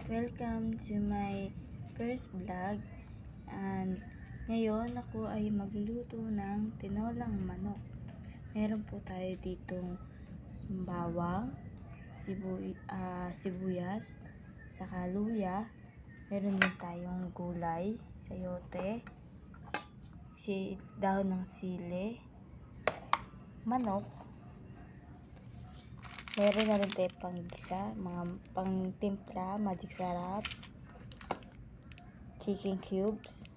Welcome to my first vlog. And ngayon ako ay magluluto ng tinolang manok. Meron po tayo ditong bawang, sibuyas, saka luya. Meron din tayong gulay, sayote, dahon ng sili, manok. Meron na rin tayo panggisa, mga pang-timpla, magic sarap, chicken cubes,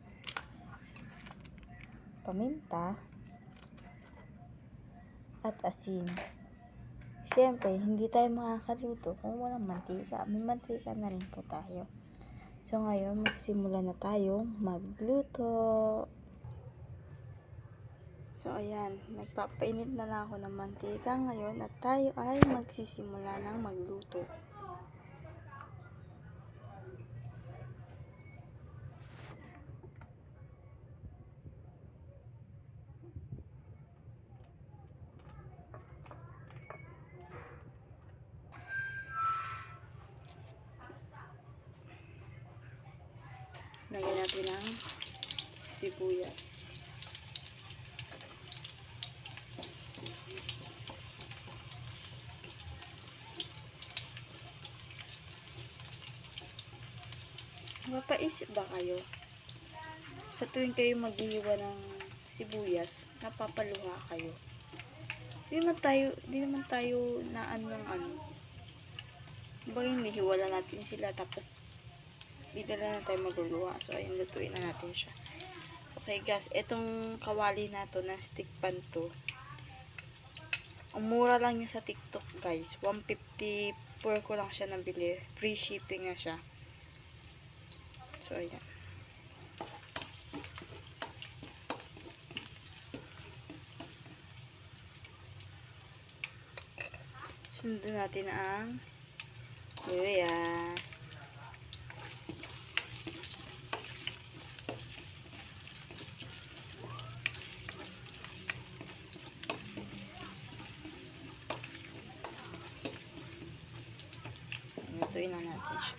paminta, at asin. Siyempre, hindi tayo makakaluto kung walang mantika. May mantika na rin po tayo. So, ngayon, magsimula na tayong magluto. So, ayan, nagpapainit na lang ako ng mantika ngayon at tayo ay magsisimula ng magluto. Lagyan natin ng sibuyas. Mapaisip ba kayo? Sa tuwing kayo mag-iiwa ng sibuyas, napapaluha kayo. Di naman tayo na bagay hiwala natin sila tapos bidala na tayo magluluha. So, ayun, lutuin na natin siya. Okay guys, itong kawali na to, na stick pan to. Ang mura lang niya sa TikTok guys. 154 ko lang siya nabili. Free shipping na siya. So, ayan. Sundan natin ang luya. Lutuin na natin siya.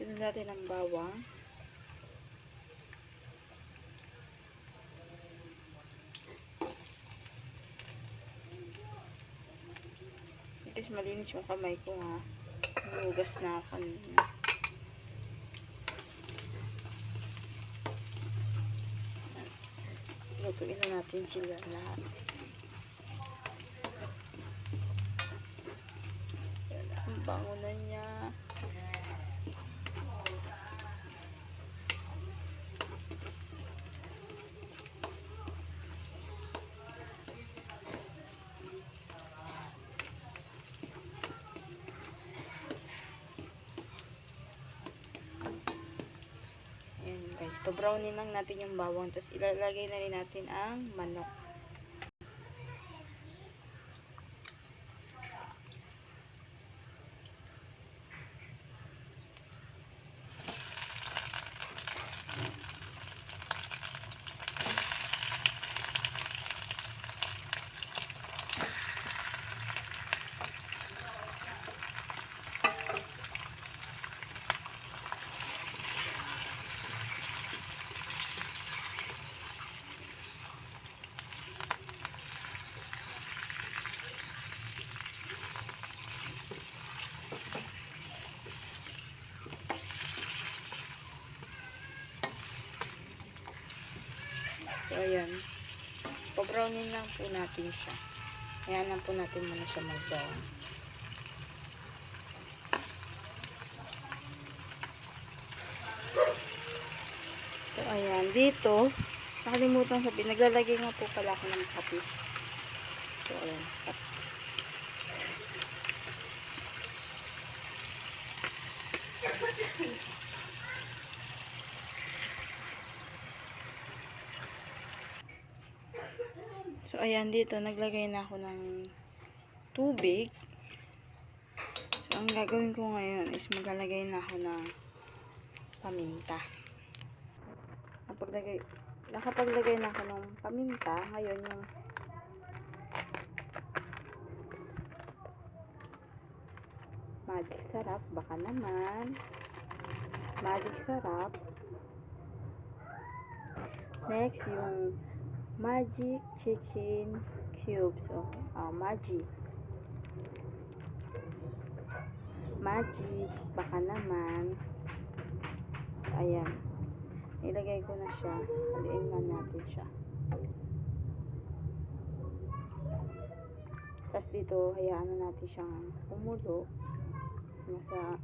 Tignan natin ang bawang. Guys, malinis yung kamay ko ha. Nagugas na ako kanina. Lutuin na natin sila lahat. Ang bango na niya. Ayan guys, pa-brownin lang natin yung bawang. Tapos ilalagay na rin natin ang manok. So, ayan. Pa-brownin lang po natin siya. Ayan lang po natin muna siya mag-brown. So, ayan. Dito, nakalimutan sabihin, naglalagay nga po pala ako ng kapis. So, ayan. Kapis. ayan, dito naglagay na ako ng tubig. So, ang gagawin ko ngayon is maglalagay na ako ng paminta. Nakapaglagay na ako ng paminta. Ngayon, yung magic sarap, baka naman. Magic sarap. Next, yung magic chicken cubes. Magic. Magic, baka naman. So, ayan. Ilagay ko na siya. Haluin na natin siya. Tapos dito, hayaan na natin siyang kumulo. Nasa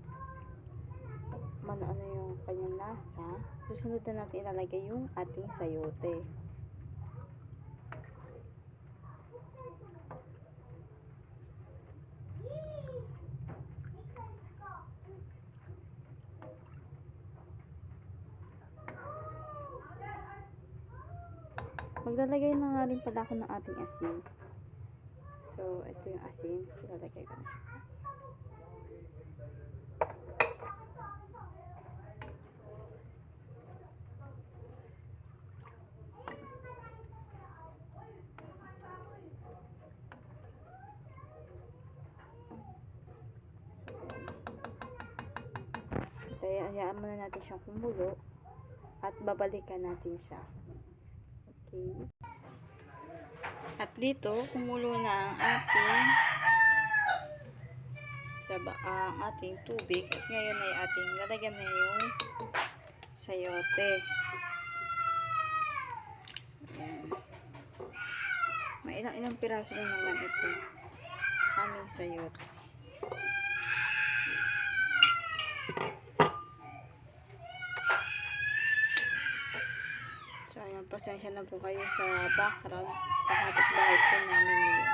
ano yung kanyang lasa. Susunod na natin ilalagay yung ating sayote. Maglalagay na nga rin pala ako ng ating asin. So, ito yung asin. Ilalagay ko na siya. Kaya hayaan muna natin siyang kumulo at babalikan natin siya. Okay. At dito, kumulo na ang ating tubig. At ngayon ay ating lalagyan na yung sayote. So, ayan. May ilang piraso na naman ito. Aming sayote. So, ayan, pasensya na po kayo sa background, sa kapitbahay po namin ngayon.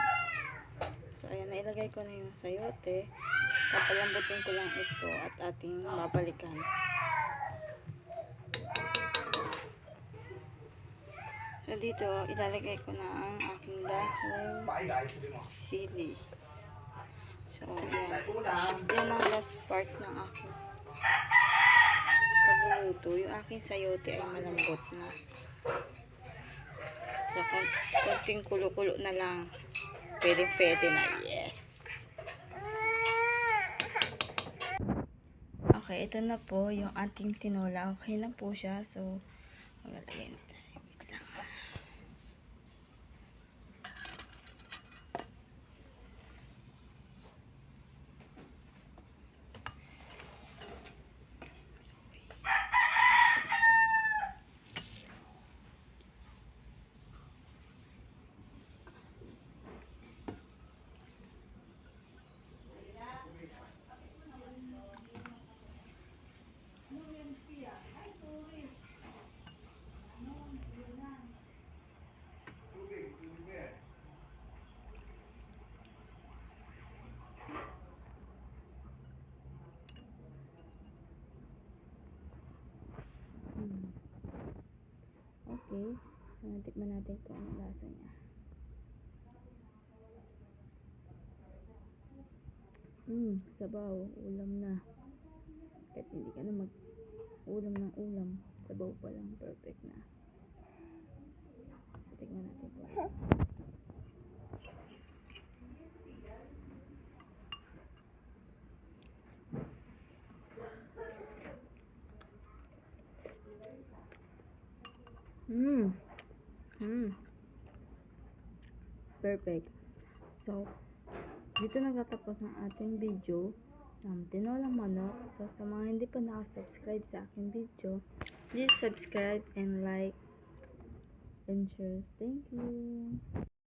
So, ayan, nailagay ko na yung sayote. Papalambutin ko lang ito at ating babalikan. So, dito, ilalagay ko na ang aking dahong sili. So, ayan. Yan ang last part ng aking pagluluto. Yung aking sayote ay malambot na. So, konting kulo-kulo na lang. Pwede na. Yes! Okay, ito na po yung ating tinola. Okay na po siya. So, maglalagay na tayo. Wait lang. Okay. So, natikman natin kung ano lasa niya. Sabaw. Ulam na. Kahit hindi ka na mag-ulam ng ulam. Sabaw pa lang. Perfect na. So, tignan natin po. Perfect. So, dito nagtatapos ang ating video. Tinolang manok. So, sa mga hindi pa nakasubscribe sa aking video, please subscribe and like and share. Thank you.